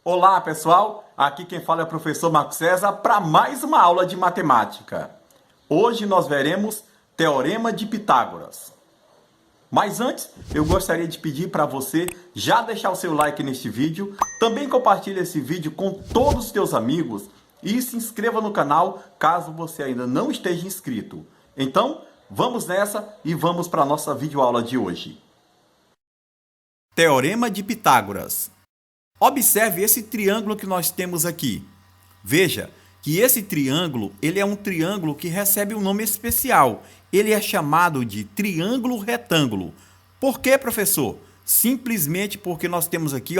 Olá, pessoal! Aqui quem fala é o professor Marco César para mais uma aula de matemática. Hoje nós veremos Teorema de Pitágoras. Mas antes, eu gostaria de pedir para você já deixar o seu like neste vídeo, também compartilhe esse vídeo com todos os teus amigos e se inscreva no canal caso você ainda não esteja inscrito. Então, vamos nessa e vamos para a nossa videoaula de hoje. Teorema de Pitágoras. Observe esse triângulo que nós temos aqui. Veja que esse triângulo, ele é um triângulo que recebe um nome especial. Ele é chamado de triângulo retângulo. Por quê, professor? Simplesmente porque nós temos aqui,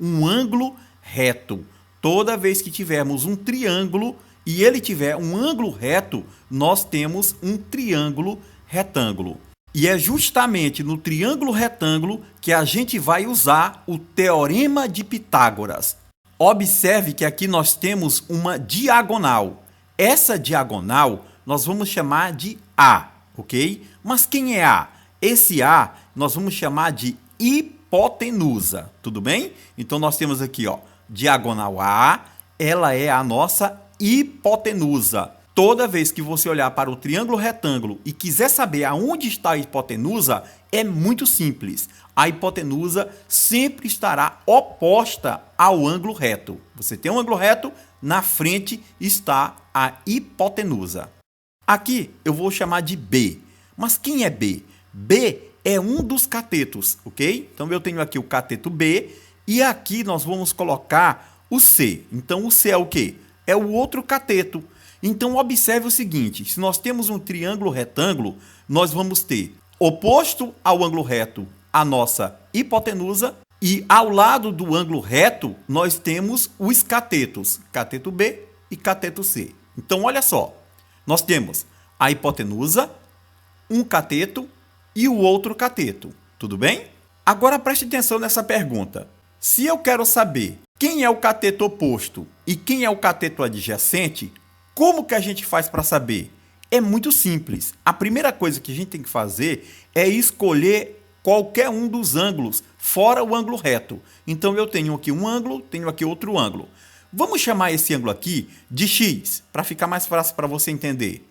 um ângulo reto. Toda vez que tivermos um triângulo e ele tiver um ângulo reto, nós temos um triângulo retângulo. E é justamente no triângulo retângulo que a gente vai usar o Teorema de Pitágoras. Observe que aqui nós temos uma diagonal. Essa diagonal nós vamos chamar de A, ok? Mas quem é A? Esse A nós vamos chamar de hipotenusa, tudo bem? Então nós temos aqui, diagonal A, ela é a nossa hipotenusa. Toda vez que você olhar para o triângulo retângulo e quiser saber aonde está a hipotenusa, é muito simples. A hipotenusa sempre estará oposta ao ângulo reto. Você tem um ângulo reto, na frente está a hipotenusa. Aqui eu vou chamar de B. Mas quem é B? B é um dos catetos, ok? Então eu tenho aqui o cateto B e aqui nós vamos colocar o C. Então o C é o quê? É o outro cateto. Então, observe o seguinte, se nós temos um triângulo retângulo, nós vamos ter oposto ao ângulo reto a nossa hipotenusa e ao lado do ângulo reto nós temos os catetos, cateto B e cateto C. Então, olha só, nós temos a hipotenusa, um cateto e o outro cateto, tudo bem? Agora preste atenção nessa pergunta. Se eu quero saber quem é o cateto oposto e quem é o cateto adjacente, como que a gente faz para saber? É muito simples. A primeira coisa que a gente tem que fazer é escolher qualquer um dos ângulos, fora o ângulo reto. Então, eu tenho aqui um ângulo, tenho aqui outro ângulo. Vamos chamar esse ângulo aqui de X, para ficar mais fácil para você entender.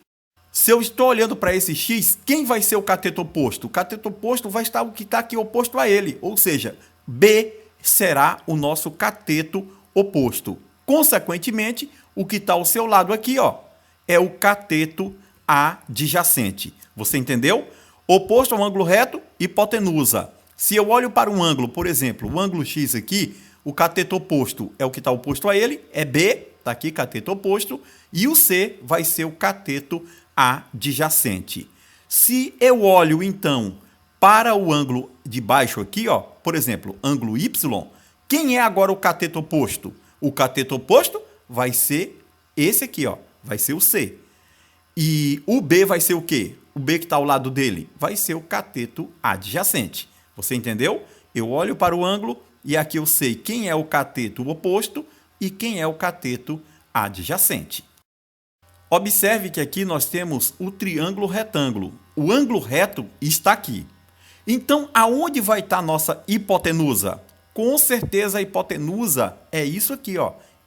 Se eu estou olhando para esse X, quem vai ser o cateto oposto? O cateto oposto vai estar o que está aqui oposto a ele, ou seja, B será o nosso cateto oposto. Consequentemente, o que está ao seu lado aqui, é o cateto adjacente. Você entendeu? Oposto ao ângulo reto, hipotenusa. Se eu olho para um ângulo, por exemplo, o ângulo X aqui, o cateto oposto é o que está oposto a ele, é B, está aqui, cateto oposto, e o C vai ser o cateto adjacente. Se eu olho, então, para o ângulo de baixo aqui, por exemplo, ângulo Y, quem é agora o cateto oposto? O cateto oposto vai ser esse aqui, vai ser o C. E o B vai ser o quê? O B que está ao lado dele vai ser o cateto adjacente. Você entendeu? Eu olho para o ângulo e aqui eu sei quem é o cateto oposto e quem é o cateto adjacente. Observe que aqui nós temos o triângulo retângulo. O ângulo reto está aqui. Então, aonde vai estar a nossa hipotenusa? Com certeza a hipotenusa é isso aqui,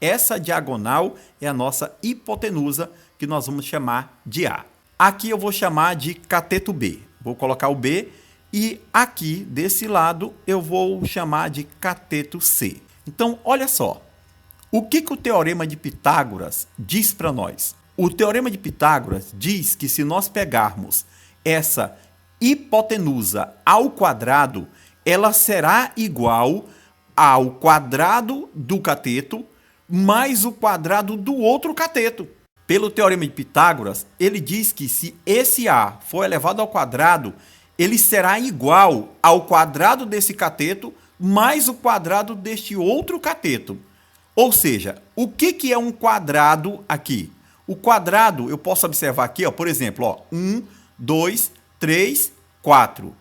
Essa diagonal é a nossa hipotenusa, que nós vamos chamar de A. Aqui eu vou chamar de cateto B. Vou colocar o B e aqui, desse lado, eu vou chamar de cateto C. Então, olha só. O que o Teorema de Pitágoras diz para nós? O Teorema de Pitágoras diz que se nós pegarmos essa hipotenusa ao quadrado, ela será igual ao quadrado do cateto mais o quadrado do outro cateto. Pelo Teorema de Pitágoras, ele diz que se esse A for elevado ao quadrado, ele será igual ao quadrado desse cateto mais o quadrado deste outro cateto. Ou seja, o que é um quadrado aqui? O quadrado, eu posso observar aqui, por exemplo, 1, 2, 3, 4.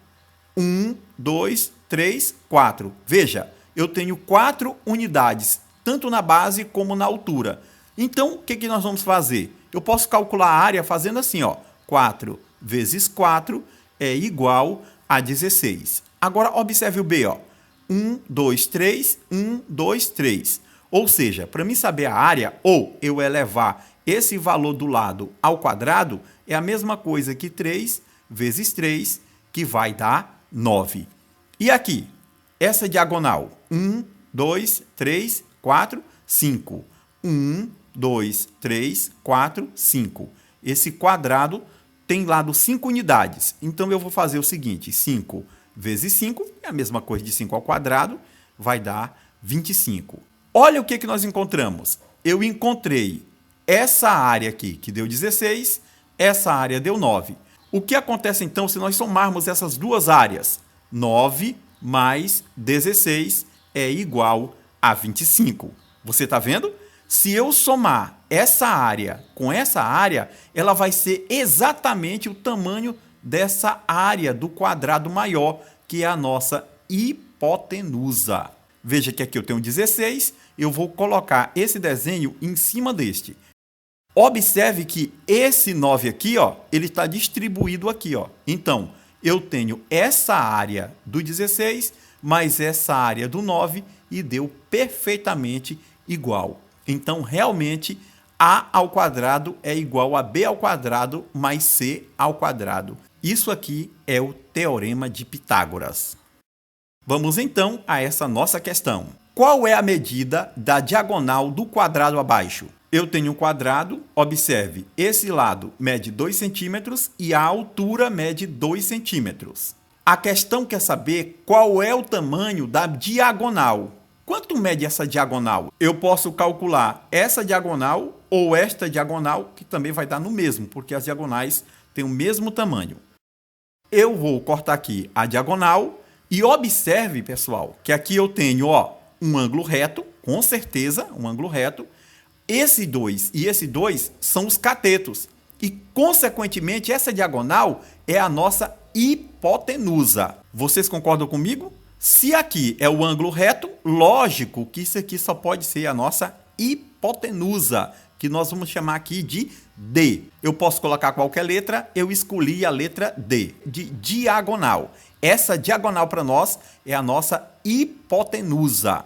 1, 2, 3, 4. Veja, eu tenho 4 unidades, tanto na base como na altura. Então, o que nós vamos fazer? Eu posso calcular a área fazendo assim, 4 vezes 4 é igual a 16. Agora, observe o B, 1, 2, 3, 1, 2, 3. Ou seja, para mim saber a área, ou eu elevar esse valor do lado ao quadrado, é a mesma coisa que 3 vezes 3, que vai dar 9. E aqui, essa diagonal, 1, 2, 3, 4, 5. 1, 2, 3, 4, 5. Esse quadrado tem lado 5 unidades. Então, eu vou fazer o seguinte, 5 vezes 5, é a mesma coisa de 5 ao quadrado, vai dar 25. Olha o que nós encontramos. Eu encontrei essa área aqui, que deu 16, essa área deu 9. O que acontece, então, se nós somarmos essas duas áreas? 9 mais 16 é igual a 25. Você está vendo? Se eu somar essa área com essa área, ela vai ser exatamente o tamanho dessa área do quadrado maior, que é a nossa hipotenusa. Veja que aqui eu tenho 16, eu vou colocar esse desenho em cima deste. Observe que esse 9 aqui, ó, ele está distribuído aqui, ó. Então, eu tenho essa área do 16 mais essa área do 9 e deu perfeitamente igual. Então, realmente, A ao quadrado é igual a B ao quadrado mais C ao quadrado. Isso aqui é o Teorema de Pitágoras. Vamos, então, a essa nossa questão. Qual é a medida da diagonal do quadrado abaixo? Eu tenho um quadrado, observe, esse lado mede 2 centímetros e a altura mede 2 centímetros. A questão quer saber qual é o tamanho da diagonal. Quanto mede essa diagonal? Eu posso calcular essa diagonal ou esta diagonal, que também vai dar no mesmo, porque as diagonais têm o mesmo tamanho. Eu vou cortar aqui a diagonal e observe, pessoal, que aqui eu tenho, ó, um ângulo reto, com certeza, um ângulo reto. Esse 2 e esse 2 são os catetos. E, consequentemente, essa diagonal é a nossa hipotenusa. Vocês concordam comigo? Se aqui é o ângulo reto, lógico que isso aqui só pode ser a nossa hipotenusa, que nós vamos chamar aqui de D. Eu posso colocar qualquer letra, eu escolhi a letra D, de diagonal. Essa diagonal para nós é a nossa hipotenusa.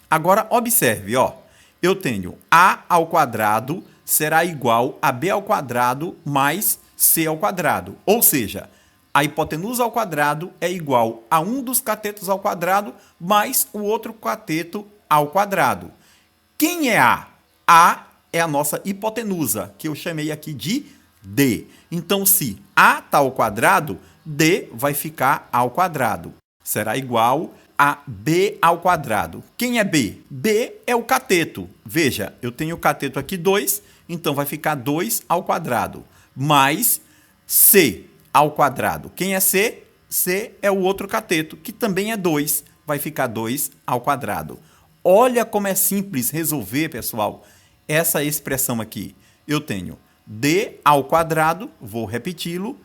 Agora, observe, ó. Eu tenho A ao quadrado será igual a B ao quadrado mais C ao quadrado. Ou seja, a hipotenusa ao quadrado é igual a um dos catetos ao quadrado mais o outro cateto ao quadrado. Quem é A? A é a nossa hipotenusa, que eu chamei aqui de D. Então, se A está ao quadrado, D vai ficar ao quadrado. Será igual a B ao quadrado. Quem é B? B é o cateto. Veja, eu tenho o cateto aqui 2, então vai ficar 2 ao quadrado. Mais C ao quadrado. Quem é C? C é o outro cateto, que também é 2. Vai ficar 2 ao quadrado. Olha como é simples resolver, pessoal, essa expressão aqui. Eu tenho D ao quadrado, vou repeti-lo,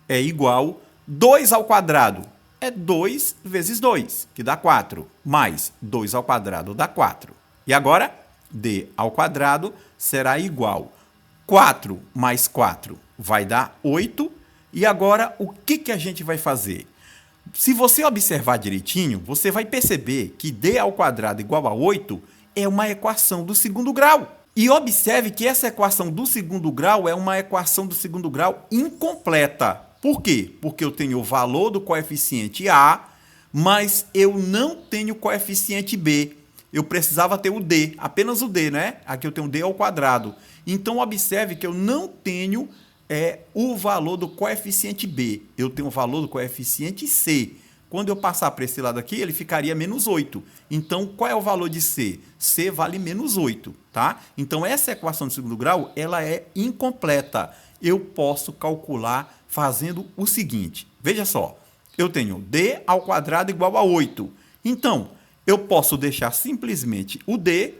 é igual 2 ao quadrado. É 2 vezes 2, que dá 4, mais 2 ao quadrado dá 4. E agora, D ao quadrado será igual 4 mais 4 vai dar 8. E agora, o que a gente vai fazer? Se você observar direitinho, você vai perceber que D ao quadrado igual a 8 é uma equação do segundo grau. E observe que essa equação do segundo grau é uma equação do segundo grau incompleta. Por quê? Porque eu tenho o valor do coeficiente A, mas eu não tenho o coeficiente B. Eu precisava ter o D, apenas o D, né? Aqui eu tenho D ao quadrado. Então, observe que eu não tenho o valor do coeficiente B. Eu tenho o valor do coeficiente C. Quando eu passar para esse lado aqui, ele ficaria menos 8. Então, qual é o valor de C? C vale menos 8, tá? Então, essa equação do segundo grau, ela é incompleta. Eu posso calcular fazendo o seguinte. Veja só, eu tenho D ao quadrado igual a 8. Então, eu posso deixar simplesmente o D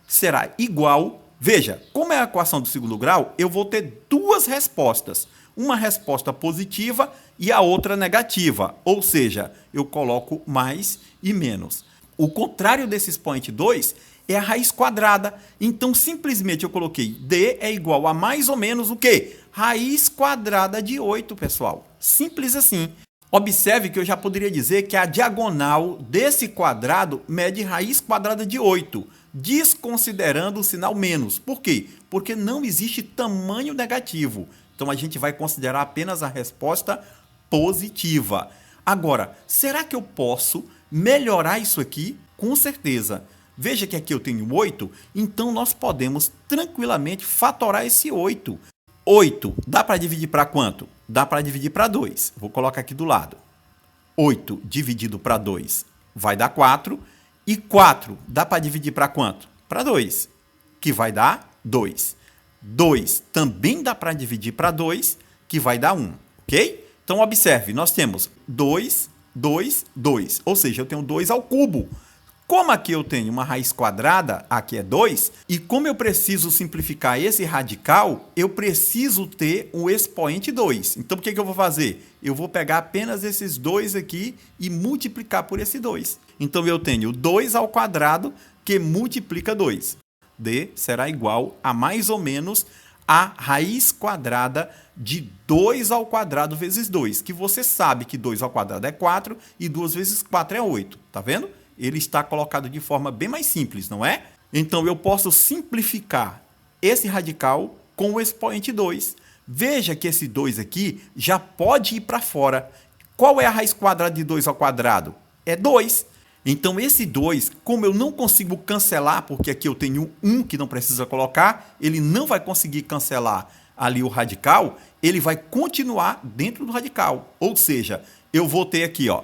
será igual. Veja, como é a equação do segundo grau, eu vou ter duas respostas. Uma resposta positiva e a outra negativa. Ou seja, eu coloco mais e menos. O contrário desse expoente 2 é a raiz quadrada. Então, simplesmente eu coloquei D é igual a mais ou menos o quê? Raiz quadrada de 8, pessoal. Simples assim. Observe que eu já poderia dizer que a diagonal desse quadrado mede raiz quadrada de 8. desconsiderando o sinal menos. Por quê? Porque não existe tamanho negativo. Então, a gente vai considerar apenas a resposta positiva. Agora, será que eu posso melhorar isso aqui? Com certeza. Veja que aqui eu tenho 8, então nós podemos tranquilamente fatorar esse 8. 8 dá para dividir para quanto? Dá para dividir para 2. Vou colocar aqui do lado. 8 dividido para 2 vai dar 4. E 4 dá para dividir para quanto? Para 2, que vai dar 2. 2 também dá para dividir para 2, que vai dar 1, ok? Então, observe, nós temos 2, 2, 2, ou seja, eu tenho 2 ao cubo. Como aqui eu tenho uma raiz quadrada, aqui é 2, e como eu preciso simplificar esse radical, eu preciso ter o expoente 2. Então, o que eu vou fazer? Eu vou pegar apenas esses 2 aqui e multiplicar por esse 2. Então, eu tenho 2 ao quadrado que multiplica 2. D será igual a mais ou menos a raiz quadrada de 2 ao quadrado vezes 2, que você sabe que 2 ao quadrado é 4 e 2 vezes 4 é 8. Tá vendo? Ele está colocado de forma bem mais simples, não é? Então, eu posso simplificar esse radical com o expoente 2. Veja que esse 2 aqui já pode ir para fora. Qual é a raiz quadrada de 2 ao quadrado? É 2. Então, esse 2, como eu não consigo cancelar, porque aqui eu tenho 1 que não precisa colocar, ele não vai conseguir cancelar ali o radical, ele vai continuar dentro do radical. Ou seja, eu vou ter aqui, ó,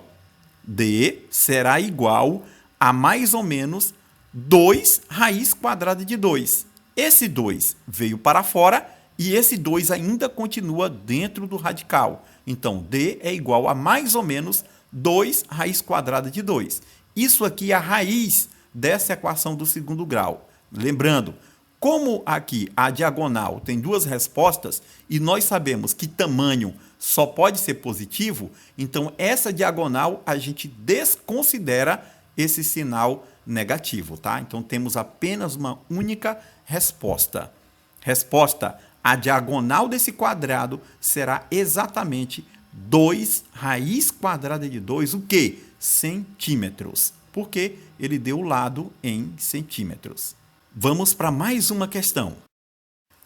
D será igual a mais ou menos 2 raiz quadrada de 2. Esse 2 veio para fora e esse 2 ainda continua dentro do radical. Então, D é igual a mais ou menos 2 raiz quadrada de 2. Isso aqui é a raiz dessa equação do segundo grau. Lembrando, como aqui a diagonal tem duas respostas e nós sabemos que tamanho só pode ser positivo, então essa diagonal a gente desconsidera esse sinal negativo, tá? Então temos apenas uma única resposta. Resposta: a diagonal desse quadrado será exatamente 2 raiz quadrada de 2, o quê? Centímetros. Porque ele deu o lado em centímetros. Vamos para mais uma questão.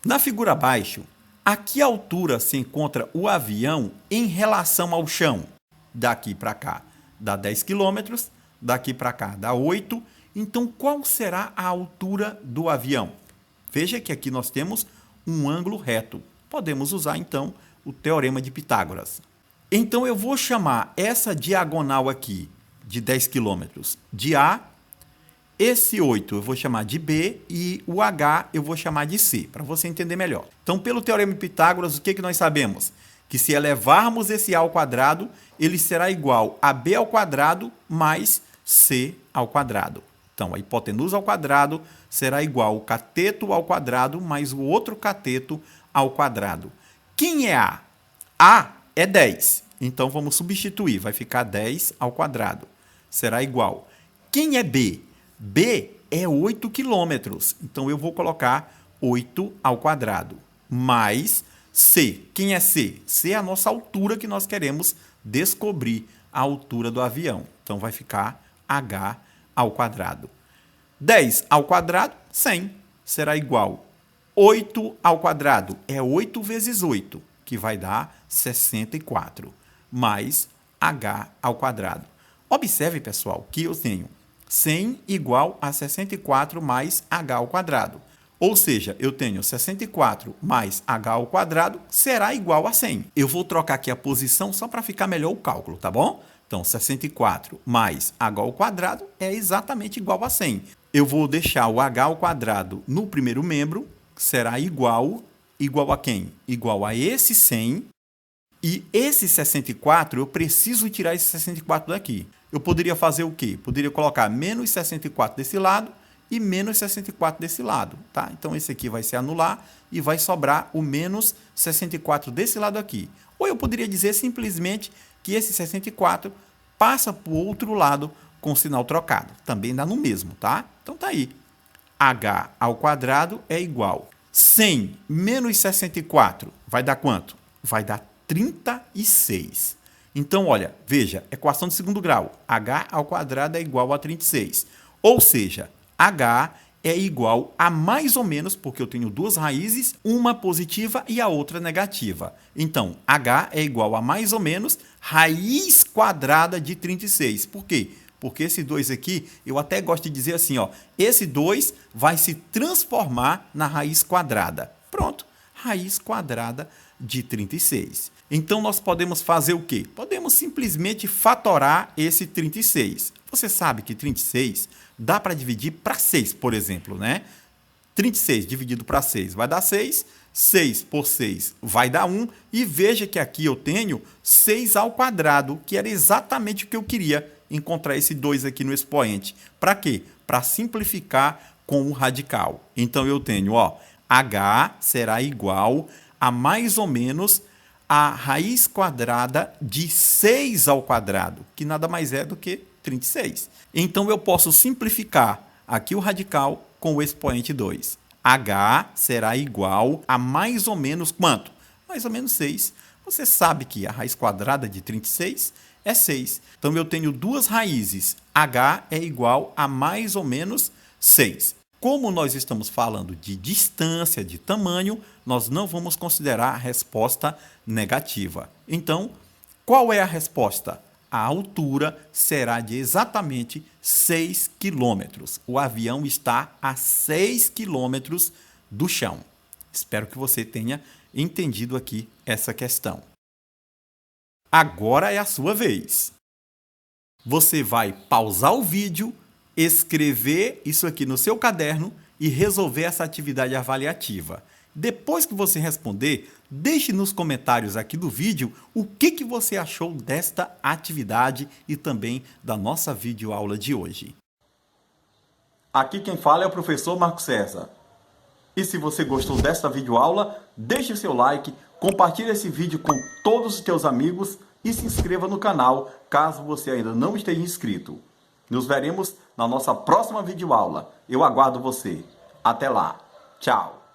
Na figura abaixo, a que altura se encontra o avião em relação ao chão? Daqui para cá dá 10 km, daqui para cá dá 8. Então, qual será a altura do avião? Veja que aqui nós temos um ângulo reto. Podemos usar, então, o teorema de Pitágoras. Então, eu vou chamar essa diagonal aqui de 10 km de A, esse 8 eu vou chamar de B e o H eu vou chamar de C, para você entender melhor. Então, pelo teorema de Pitágoras, o que nós sabemos? Que se elevarmos esse A ao quadrado, ele será igual a B ao quadrado mais C ao quadrado. Então, a hipotenusa ao quadrado será igual ao cateto ao quadrado mais o outro cateto ao quadrado. Quem é A? A é 10. Então, vamos substituir. Vai ficar 10 ao quadrado. Será igual. Quem é B? B é 8 quilômetros. Então, eu vou colocar 8 ao quadrado. Mais C. Quem é C? C é a nossa altura que nós queremos descobrir a altura do avião. Então, vai ficar H ao quadrado. 10 ao quadrado, 100. Será igual. 8 ao quadrado é 8 vezes 8, que vai dar 64. Mais H ao quadrado. Observe, pessoal, que eu tenho 100 igual a 64 mais H ao quadrado. Ou seja, eu tenho 64 mais H ao quadrado será igual a 100. Eu vou trocar aqui a posição só para ficar melhor o cálculo, tá bom? Então, 64 mais H ao quadrado é exatamente igual a 100. Eu vou deixar o H ao quadrado no primeiro membro, será igual a quem? Igual a esse 100. E esse 64, eu preciso tirar esse 64 daqui. Eu poderia fazer o quê? Poderia colocar menos 64 desse lado e menos 64 desse lado, tá? Então, esse aqui vai se anular e vai sobrar o menos 64 desse lado aqui. Ou eu poderia dizer simplesmente que esse 64 passa para o outro lado com o sinal trocado. Também dá no mesmo, tá? Então, tá aí. H ao quadrado é igual. 100 menos 64 vai dar quanto? Vai dar 36. Então, olha, veja, equação de segundo grau. H ao quadrado é igual a 36. Ou seja, H é igual a mais ou menos, porque eu tenho duas raízes, uma positiva e a outra negativa. Então, h é igual a mais ou menos raiz quadrada de 36. Por quê? Porque esse 2 aqui, eu até gosto de dizer assim, ó, esse 2 vai se transformar na raiz quadrada. Pronto, raiz quadrada de 36. Então, nós podemos fazer o quê? Podemos simplesmente fatorar esse 36. Você sabe que 36 dá para dividir para 6, por exemplo, né? 36 dividido para 6 vai dar 6. 6 por 6 vai dar 1. E veja que aqui eu tenho 6 ao quadrado, que era exatamente o que eu queria, encontrar esse 2 aqui no expoente. Para quê? Para simplificar com o radical. Então, eu tenho, ó, h será igual a mais ou menos a raiz quadrada de 6 ao quadrado, que nada mais é do que 36. Então, eu posso simplificar aqui o radical com o expoente 2. h será igual a mais ou menos quanto? Mais ou menos 6. Você sabe que a raiz quadrada de 36 é 6. Então, eu tenho duas raízes. h é igual a mais ou menos 6. Como nós estamos falando de distância, de tamanho, nós não vamos considerar a resposta negativa. Então, qual é a resposta? A altura será de exatamente 6 quilômetros. O avião está a 6 quilômetros do chão. Espero que você tenha entendido aqui essa questão. Agora é a sua vez. Você vai pausar o vídeo, escrever isso aqui no seu caderno e resolver essa atividade avaliativa. Depois que você responder, deixe nos comentários aqui do vídeo o que você achou desta atividade e também da nossa videoaula de hoje. Aqui quem fala é o professor Marco César. E se você gostou desta videoaula, deixe seu like, compartilhe esse vídeo com todos os seus amigos e se inscreva no canal caso você ainda não esteja inscrito. Nos veremos na nossa próxima videoaula. Eu aguardo você. Até lá. Tchau.